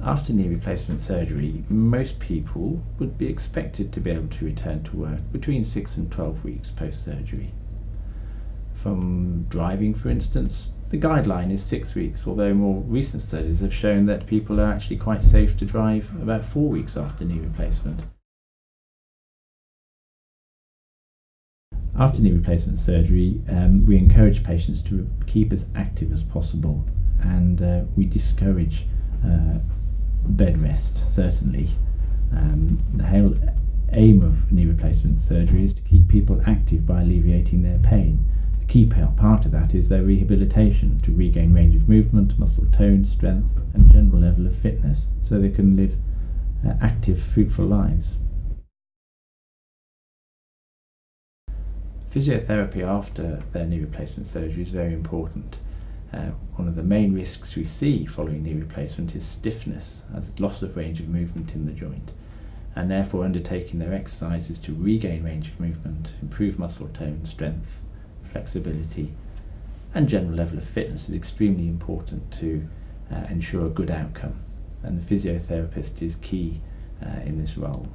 After knee replacement surgery, most people would be expected to be able to return to work between 6 and 12 weeks post-surgery. From driving, for instance, the guideline is 6 weeks, although more recent studies have shown that people are actually quite safe to drive about 4 weeks after knee replacement. After knee replacement surgery, we encourage patients to keep as active as possible, and we discourage bed rest, certainly. The whole aim of knee replacement surgery is to keep people active by alleviating their pain. The key part of that is their rehabilitation to regain range of movement, muscle tone, strength and general level of fitness so they can live active, fruitful lives. Physiotherapy after their knee replacement surgery is very important. One of the main risks we see following knee replacement is stiffness, as loss of range of movement in the joint, and therefore undertaking their exercises to regain range of movement, improve muscle tone, strength, flexibility and general level of fitness is extremely important to ensure a good outcome, and the physiotherapist is key in this role.